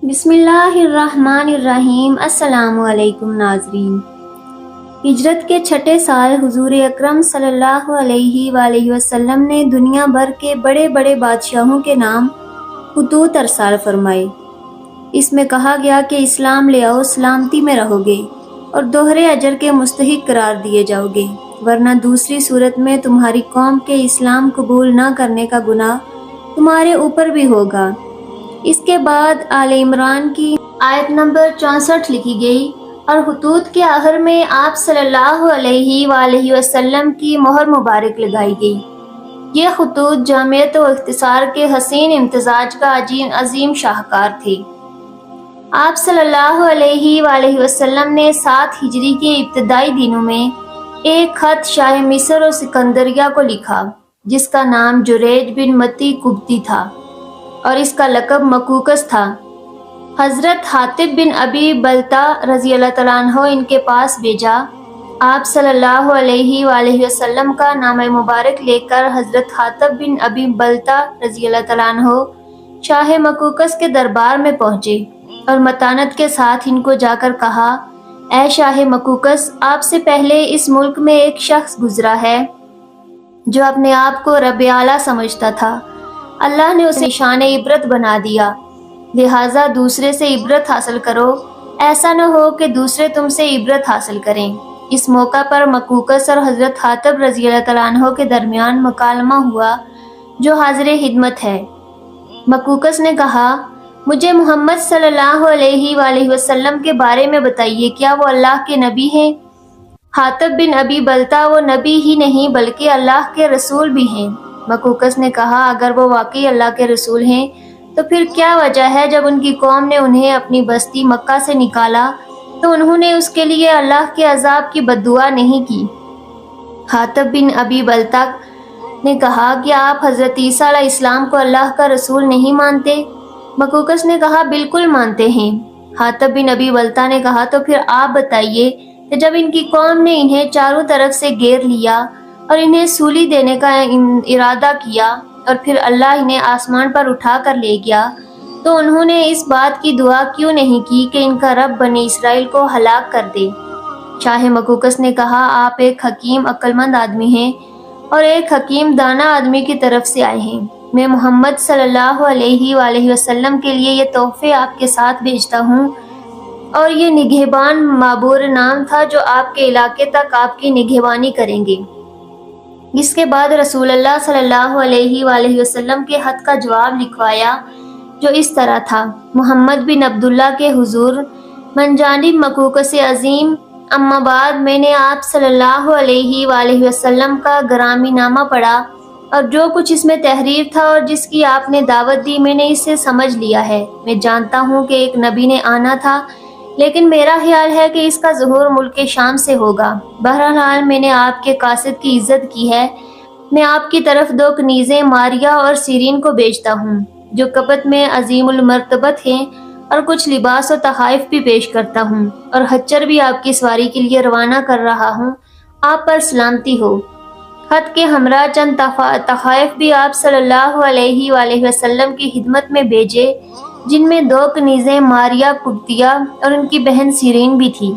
بسم اللہ الرحمن الرحیم۔ السلام علیکم ناظرین۔ ہجرت کے چھٹے سال حضور اکرم صلی اللہ علیہ وآلہ وسلم نے دنیا بھر کے بڑے بڑے بادشاہوں کے نام خطوط ارسال فرمائے۔ اس میں کہا گیا کہ اسلام لے آؤ، سلامتی میں رہو گے اور دوہرے اجر کے مستحق قرار دیے جاؤ گے، ورنہ دوسری صورت میں تمہاری قوم کے اسلام قبول نہ کرنے کا گناہ تمہارے اوپر بھی ہوگا۔ اس کے بعد آل عمران کی آیت نمبر 64 لکھی گئی اور خطوط کے آخر میں آپ صلی اللہ علیہ وآلہ وسلم کی مہر مبارک لگائی گئی۔ یہ خطوط جامعیت و اختصار کے حسین امتزاج کا عظیم شاہکار تھے۔ آپ صلی اللہ علیہ وآلہ وسلم نے 7 ہجری کے ابتدائی دنوں میں ایک خط شاہ مصر و سکندریہ کو لکھا جس کا نام جریج بن متی قبطی تھا اور اس کا لقب مقوقس تھا۔ حضرت حاطب بن ابی بلتا رضی اللہ تعالیٰ عنہ ان کے پاس بھیجا۔ آپ صلی اللہ علیہ وآلہ وسلم کا نام مبارک لے کر حضرت حاطب بن ابی بلتا رضی اللہ تعالیٰ عنہ شاہ مقوقس کے دربار میں پہنچے اور متانت کے ساتھ ان کو جا کر کہا، اے شاہ مقوقس، آپ سے پہلے اس ملک میں ایک شخص گزرا ہے جو اپنے آپ کو رب اعلیٰ سمجھتا تھا۔ اللہ نے اسے نشان عبرت بنا دیا، لہٰذا دوسرے سے عبرت حاصل کرو، ایسا نہ ہو کہ دوسرے تم سے عبرت حاصل کریں۔ اس موقع پر مقوقس اور حضرت حاطب رضی اللہ تعالیٰ عنہ کے درمیان مکالمہ ہوا جو حاضر خدمت ہے۔ مقوقس نے کہا، مجھے محمد صلی اللہ علیہ وآلہ وسلم کے بارے میں بتائیے، کیا وہ اللہ کے نبی ہیں؟ حاطب بن ابی بلتا وہ نبی ہی نہیں بلکہ اللہ کے رسول بھی ہیں۔ مقوقس نے کہا، اگر وہ واقعی اللہ کے رسول ہیں تو پھر کیا وجہ ہے جب ان کی قوم نے انہیں اپنی بستی مکہ سے نکالا تو انہوں نے اس کے لیے اللہ کے عذاب کی بد دعا نہیں کی؟ حاطب بن ابی بلتا نے کہا، کیا آپ حضرت عیسیٰ علیہ السلام کو اللہ کا رسول نہیں مانتے؟ مقوقس نے کہا، بالکل مانتے ہیں۔ حاطب بن ابی بلتا نے کہا، تو پھر آپ بتائیے کہ جب ان کی قوم نے انہیں چاروں طرف سے گھیر لیا اور انہیں سولی دینے کا ارادہ کیا اور پھر اللہ انہیں آسمان پر اٹھا کر لے گیا تو انہوں نے اس بات کی دعا کیوں نہیں کی کہ ان کا رب بنی اسرائیل کو ہلاک کر دے؟ شاہ مقوقس نے کہا، آپ ایک حکیم عقل مند آدمی ہیں اور ایک حکیم دانا آدمی کی طرف سے آئے ہیں۔ میں محمد صلی اللہ علیہ وآلہ وسلم کے لیے یہ تحفے آپ کے ساتھ بھیجتا ہوں اور یہ نگہبان معبور نام تھا جو آپ کے علاقے تک آپ کی نگہبانی کریں گے۔ اس کے بعد رسول اللہ صلی اللہ علیہ وآلہ وسلم کے خط کا جواب لکھوایا جو اس طرح تھا، محمد بن عبداللہ کے حضور، من جانب مقوقس عظیم، اما بعد، میں نے آپ صلی اللہ علیہ وآلہ وسلم کا گرامی نامہ پڑھا اور جو کچھ اس میں تحریر تھا اور جس کی آپ نے دعوت دی میں نے اسے سمجھ لیا ہے۔ میں جانتا ہوں کہ ایک نبی نے آنا تھا لیکن میرا خیال ہے کہ اس کا ظہور ملک شام سے ہوگا۔ بہرحال میں نے آپ کے قاصد کی عزت کی ہے۔ میں آپ کی طرف 2 کنیزیں ماریہ اور سیرین کو بھیجتا ہوں جو قبط میں عظیم المرتبت ہیں اور کچھ لباس و تحائف بھی پیش کرتا ہوں اور خچر بھی آپ کی سواری کے لیے روانہ کر رہا ہوں، آپ پر سلامتی ہو۔ خط کے ہمراہ چند تحائف بھی آپ صلی اللہ علیہ وآلہ وسلم کی خدمت میں بھیجے جن میں 2 کنیزیں ماریہ قبطیہ اور ان کی بہن سیرین بھی تھی۔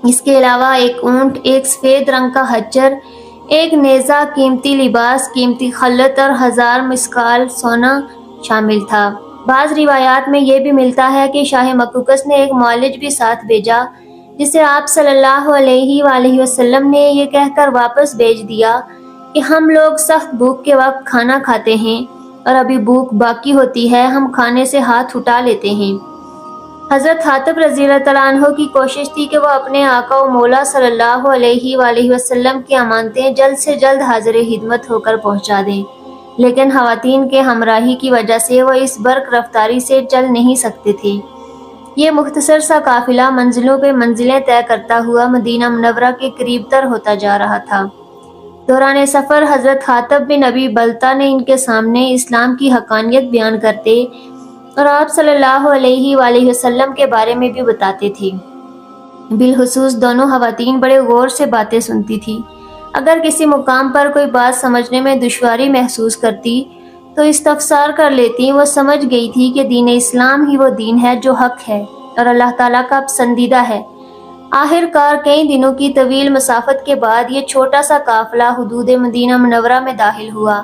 اس کے علاوہ ایک اونٹ، ایک سفید رنگ کا خچر، ایک نیزہ، قیمتی لباس، قیمتی خلط اور 1000 مسکال سونا شامل تھا۔ بعض روایات میں یہ بھی ملتا ہے کہ شاہ مقوقس نے ایک معالج بھی ساتھ بھیجا جسے آپ صلی اللہ علیہ وآلہ وسلم نے یہ کہہ کر واپس بھیج دیا کہ ہم لوگ سخت بھوک کے وقت کھانا کھاتے ہیں اور ابھی بھوک باقی ہوتی ہے، ہم کھانے سے ہاتھ اٹھا لیتے ہیں۔ حضرت حاطب رضی اللہ تعالیٰ عنہ کی کوشش تھی کہ وہ اپنے آقا و مولا صلی اللہ علیہ وآلہ وسلم کی امانتیں جلد سے جلد حاضر خدمت ہو کر پہنچا دیں، لیکن خواتین کے ہمراہی کی وجہ سے وہ اس برق رفتاری سے چل نہیں سکتے تھے۔ یہ مختصر سا قافلہ منزلوں پہ منزلیں طے کرتا ہوا مدینہ منورہ کے قریب تر ہوتا جا رہا تھا۔ دوران سفر حضرت حاطب بن ابی بلتا نے ان کے سامنے اسلام کی حقانیت بیان کرتے اور آپ صلی اللہ علیہ وآلہ وسلم کے بارے میں بھی بتاتے تھے۔ بالخصوص دونوں خواتین بڑے غور سے باتیں سنتی تھی۔ اگر کسی مقام پر کوئی بات سمجھنے میں دشواری محسوس کرتی تو استفسار کر لیتی۔ وہ سمجھ گئی تھی کہ دین اسلام ہی وہ دین ہے جو حق ہے اور اللہ تعالیٰ کا پسندیدہ ہے۔ آخر کار کئی دنوں کی طویل مسافت کے بعد یہ چھوٹا سا قافلہ حدود مدینہ منورہ میں داخل ہوا۔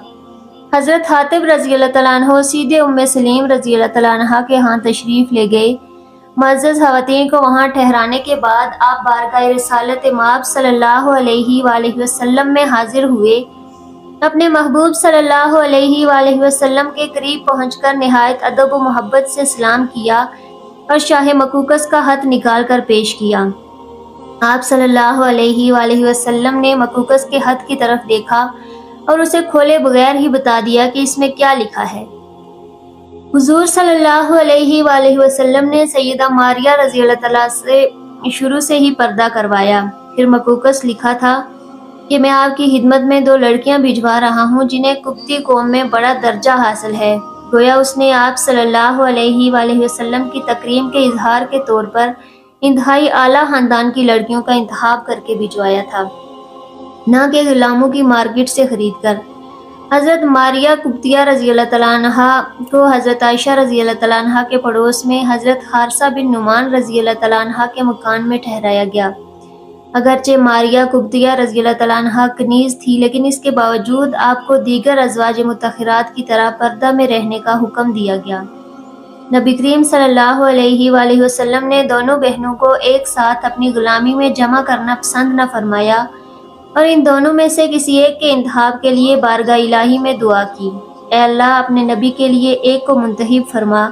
حضرت حاتب رضی اللہ تعالیٰ عنہ سیدھے ام سلیم رضی اللہ تعالیٰ عنہ کے ہاں تشریف لے گئے۔ معزز خواتین کو وہاں ٹھہرانے کے بعد آپ بارگاہ رسالت مآب صلی اللہ علیہ وآلہ وسلم میں حاضر ہوئے۔ اپنے محبوب صلی اللہ علیہ وآلہ وسلم کے قریب پہنچ کر نہایت ادب و محبت سے سلام کیا اور شاہ مقوقس کا خط نکال کر پیش کیا۔ آپ صلی اللہ علیہ وآلہ وسلم نے مقوقس کے خط کی طرف دیکھا اور اسے کھولے بغیر ہی بتا دیا کہ اس میں کیا لکھا ہے۔ حضور صلی اللہ علیہ وآلہ وسلم نے سیدہ ماریہ رضی اللہ تعالیٰ سے شروع سے ہی پردہ کروایا۔ پھر مقوقس لکھا تھا کہ میں آپ کی خدمت میں 2 لڑکیاں بھجوا رہا ہوں جنہیں قبطی قوم میں بڑا درجہ حاصل ہے۔ گویا اس نے آپ صلی اللہ علیہ وآلہ وسلم کی تکریم کے اظہار کے طور پر انتہائی اعلیٰ خاندان کی لڑکیوں کا انتخاب کر کے بھجوایا تھا، نہ کہ غلاموں کی مارکیٹ سے خرید کر۔ حضرت ماریہ قبطیہ رضی اللہ تعالیٰ عنہ کو حضرت عائشہ رضی اللہ تعالیٰ عنہ کے پڑوس میں حضرت حارثہ بن نعمان رضی اللہ تعالیٰ عنہ کے مکان میں ٹھہرایا گیا۔ اگرچہ ماریہ قبطیہ رضی اللہ تعالیٰ عنہ کنیز تھی، لیکن اس کے باوجود آپ کو دیگر ازواج مطہرات کی طرح پردہ میں رہنے کا حکم دیا گیا۔ نبی کریم صلی اللہ علیہ وآلہ وسلم نے دونوں بہنوں کو ایک ساتھ اپنی غلامی میں جمع کرنا پسند نہ فرمایا اور ان دونوں میں سے کسی ایک کے انتخاب کے لیے بارگاہ الہی میں دعا کی، اے اللہ اپنے نبی کے لیے ایک کو منتخب فرما۔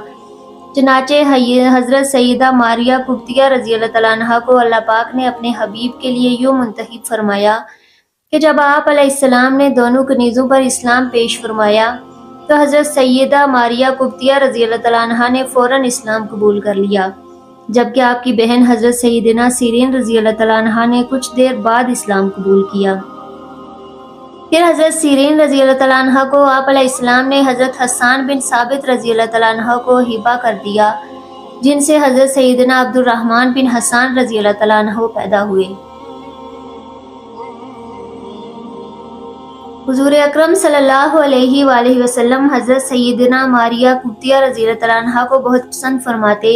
چنانچہ حضرت سیدہ ماریہ قبطیہ رضی اللہ تعالیٰ عنہ کو اللہ پاک نے اپنے حبیب کے لیے یوں منتخب فرمایا کہ جب آپ علیہ السلام نے دونوں کنیزوں پر اسلام پیش فرمایا تو حضرت سیدہ ماریہ قبطیہ رضی اللہ تعالیٰ عنہ نے فوراً اسلام قبول کر لیا، جبکہ آپ کی بہن حضرت سیدنا سیرین رضی اللہ تعالیٰ عنہ نے کچھ دیر بعد اسلام قبول کیا۔ پھر حضرت سیرین رضی اللہ تعالیٰ عنہ کو آپ علیہ السلام نے حضرت حسان بن ثابت رضی اللہ تعالیٰ عنہ کو ہبہ کر دیا، جن سے حضرت سیدنا عبد الرحمن بن حسان رضی اللہ تعالیٰ عنہ پیدا ہوئے۔ حضور اکرم صلی اللہ علیہ وآلہ وسلم حضرت سیدنا ماریہ قبطیہ رضی اللہ تعالیٰ عنہ کو بہت پسند فرماتے۔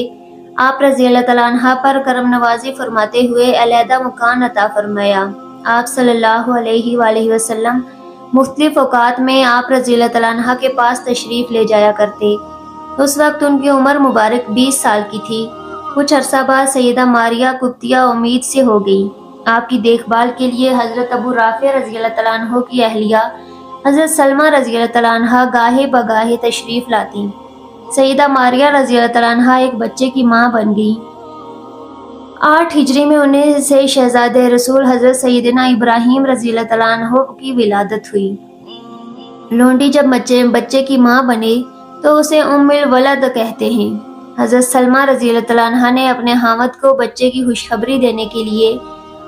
آپ رضی اللہ تعالیٰ عنہ پر کرم نوازی فرماتے ہوئے علیحدہ مکان عطا فرمایا۔ آپ صلی اللہ علیہ وآلہ وسلم مختلف اوقات میں آپ رضی اللہ تعالیٰ عنہ کے پاس تشریف لے جایا کرتے۔ اس وقت ان کی عمر مبارک 20 سال کی تھی۔ کچھ عرصہ بعد سیدہ ماریہ قبطیہ امید سے ہو گئی۔ آپ کی دیکھ بھال کے لیے حضرت ابو رافع رضی اللہ تعالیٰ عنہ کی اہلیہ حضرت سلمہ رضی اللہ تعالیٰ عنہ گاہے بگاہے تشریف لاتی۔ سیدہ ماریہ رضی اللہ تعالیٰ عنہ ایک بچے کی ماں بن گئی۔ 8 ہجری میں انہیں سے شہزادہ رسول حضرت سیدنا ابراہیم رضی اللہ تعالیٰ عنہ کی ولادت ہوئی۔ لونڈی جب بچے کی ماں بنے تو اسے ام الولد کہتے ہیں۔ حضرت سلمہ رضی اللہ تعالیٰ عنہ نے اپنے خاوند کو بچے کی خوشخبری دینے کے لیے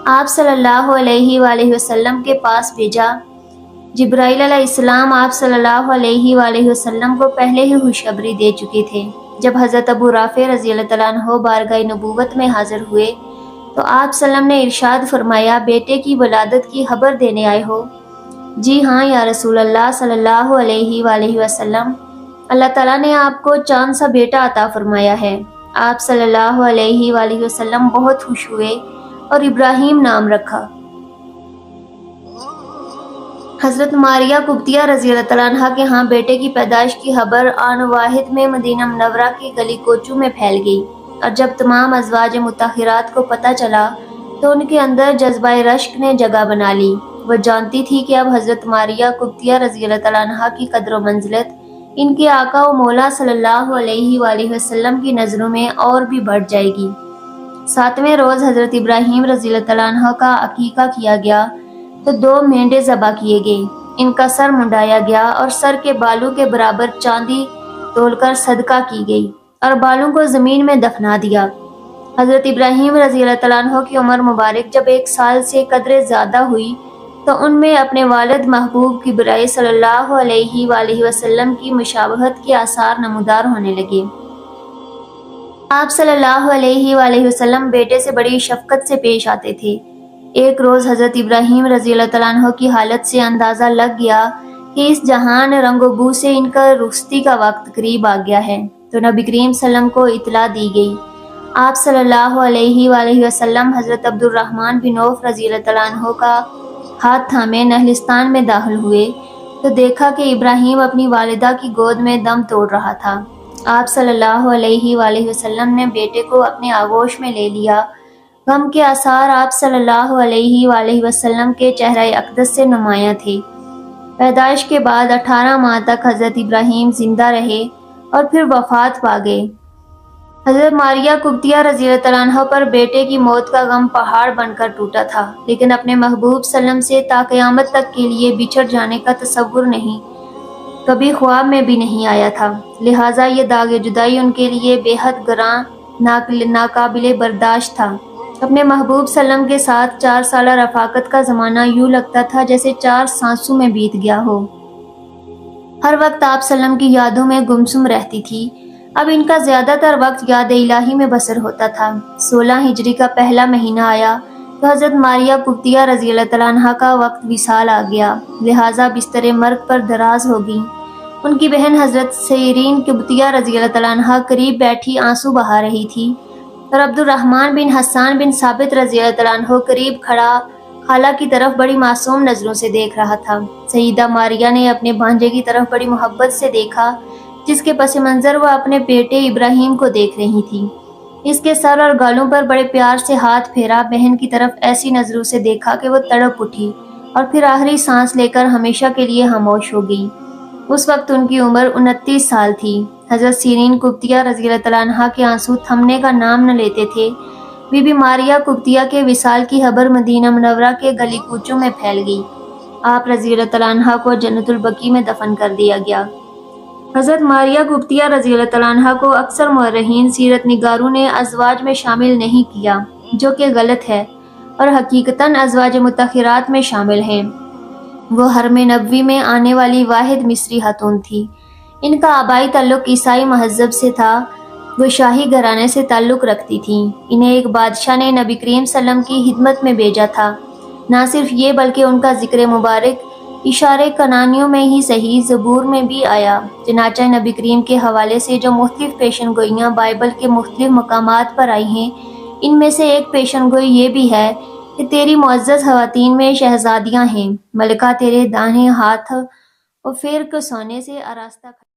آپ صلی اللہ علیہ وآلہ وسلم کے پاس بھیجا۔ جبرائیل علیہ السلام آپ صلی اللہ علیہ وآلہ وسلم کو پہلے ہی خوشخبری دے چکے تھے۔ جب حضرت ابو رافع رضی اللہ تعالیٰ عنہ بارگاہ نبوت میں حاضر ہوئے تو آپ صلی اللہ علیہ وسلم نے ارشاد فرمایا، بیٹے کی ولادت کی خبر دینے آئے ہو؟ جی ہاں یا رسول اللہ صلی اللہ علیہ وآلہ وسلم، اللہ تعالیٰ نے آپ کو چاند سا بیٹا عطا فرمایا ہے۔ آپ صلی اللہ علیہ وآلہ وسلم بہت خوش ہوئے اور ابراہیم نام رکھا۔ حضرت ماریہ قبطیہ رضی اللہ تعالیٰ عنہ کے ہاں بیٹے کی پیدائش کی خبر آن واحد میں مدینہ منورہ کی گلی کوچوں میں پھیل گئی، اور جب تمام ازواج مطہرات کو پتہ چلا تو ان کے اندر جذبہ رشک نے جگہ بنا لی۔ وہ جانتی تھی کہ اب حضرت ماریہ قبطیہ رضی اللہ تعالیٰ عنہ کی قدر و منزلت ان کے آقا و مولا صلی اللہ علیہ وآلہ وسلم کی نظروں میں اور بھی بڑھ جائے گی۔ 7ویں روز حضرت ابراہیم رضی اللہ تعالیٰ عنہ کا عقیقہ کیا گیا تو 2 مینڈے ذبح کیے گئے۔ ان کا سر منڈایا گیا اور سر کے بالوں کے برابر چاندی تول کر صدقہ کی گئی اور بالوں کو زمین میں دفنا دیا۔ حضرت ابراہیم رضی اللہ تعالیٰ عنہ کی عمر مبارک جب 1 سال سے قدرے زیادہ ہوئی تو ان میں اپنے والد محبوب کبرائے صلی اللہ علیہ وآلہ وسلم کی مشابہت کے آثار نمودار ہونے لگے۔ آپ صلی اللہ علیہ وآلہ وسلم بیٹے سے بڑی شفقت سے پیش آتے تھے۔ ایک روز حضرت ابراہیم رضی اللہ تعالیٰ عنہ کی حالت سے اندازہ لگ گیا کہ اس جہان رنگ و بو سے ان کا رخصتی کا وقت قریب آ گیا ہے، تو نبی کریم صلی اللہ علیہ وسلم کو اطلاع دی گئی۔ آپ صلی اللہ علیہ وآلہ وسلم حضرت عبد الرحمن بن عوف رضی اللہ تعالیٰ عنہ کا ہاتھ تھامے نہلستان میں داخل ہوئے تو دیکھا کہ ابراہیم اپنی والدہ کی گود میں دم توڑ رہا تھا۔ آپ صلی اللہ علیہ وآلہ وسلم نے بیٹے کو اپنے آغوش میں لے لیا۔ غم کے آثار آپ صلی اللہ علیہ وآلہ وسلم کے چہرہ اقدس سے نمایاں تھے۔ پیدائش کے بعد 18 ماہ تک حضرت ابراہیم زندہ رہے اور پھر وفات پا گئے۔ حضرت ماریہ قبطیہ رضی اللہ تعالیٰ عنہ پر بیٹے کی موت کا غم پہاڑ بن کر ٹوٹا تھا، لیکن اپنے محبوب صلی اللہ علیہ وسلم سے تا قیامت تک کے لیے بچھڑ جانے کا تصور نہیں، کبھی خواب میں بھی نہیں آیا تھا، لہٰذا یہ داغ جدائی ان کے لیے بے حد گراں ناقابل برداشت تھا۔ اپنے محبوب صلی اللہ علیہ وسلم کے ساتھ 4 سالہ رفاقت کا زمانہ یوں لگتا تھا جیسے 4 سانسوں میں بیت گیا ہو۔ ہر وقت آپ صلی اللہ علیہ وسلم کی یادوں میں گمسم رہتی تھی۔ اب ان کا زیادہ تر وقت یاد الہی میں بسر ہوتا تھا۔ 16 ہجری کا پہلا مہینہ آیا تو حضرت ماریہ قبطیہ رضی اللہ تعالیٰ عنہ کا وقت وصال آ گیا، لہٰذا بستر مرگ پر دراز ہو گئی۔ ان کی بہن حضرت سیرین قبطیہ رضی اللہ تعالیٰ عنہ قریب بیٹھی آنسو بہا رہی تھی، اور عبد الرحمن بن حسان بن ثابت رضی اللہ تعالیٰ عنہ قریب کھڑا خالہ کی طرف بڑی معصوم نظروں سے دیکھ رہا تھا۔ سیدہ ماریہ نے اپنے بھانجے کی طرف بڑی محبت سے دیکھا، جس کے پس منظر وہ اپنے بیٹے ابراہیم کو دیکھ رہی تھی۔ اس کے سر اور گالوں پر بڑے پیار سے ہاتھ پھیرا، بہن کی طرف ایسی نظروں سے دیکھا کہ وہ تڑپ اٹھی اور پھر آخری سانس لے کر ہمیشہ کے لیے خاموش ہو گئی۔ اس وقت ان کی عمر 29 سال تھی۔ حضرت سیرین قبطیہ رضی اللہ تعالیٰ عنہ کے آنسو تھمنے کا نام نہ لیتے تھے۔ بی بی ماریہ قبطیہ کے وصال کی خبر مدینہ منورہ کے گلی کوچوں میں پھیل گئی۔ آپ رضی اللہ تعالیٰ عنہ کو جنت البقیع میں دفن کر دیا گیا۔ حضرت ماریہ قبطیہ رضی اللہ تعالیٰ عنہ کو اکثر مورخین سیرت نگاروں نے ازواج میں شامل نہیں کیا، جو کہ غلط ہے، اور حقیقتاً ازواج مطہرات میں شامل ہیں۔ وہ حرم نبوی میں آنے والی واحد مصری خاتون تھی۔ ان کا آبائی تعلق عیسائی مذہب سے تھا۔ وہ شاہی گھرانے سے تعلق رکھتی تھیں۔ انہیں ایک بادشاہ نے نبی کریم صلی اللہ علیہ وسلم کی خدمت میں بھیجا تھا۔ نہ صرف یہ بلکہ ان کا ذکر مبارک اشارے کنانیوں میں ہی صحیح زبور میں بھی آیا۔ چنانچہ نبی کریم کے حوالے سے جو مختلف پیشن گوئیاں بائبل کے مختلف مقامات پر آئی ہیں، ان میں سے ایک پیشن گوئی یہ بھی ہے کہ تیری معزز خواتین میں شہزادیاں ہیں، ملکہ تیرے دائیں ہاتھ اور پھر کو سونے سے آراستہ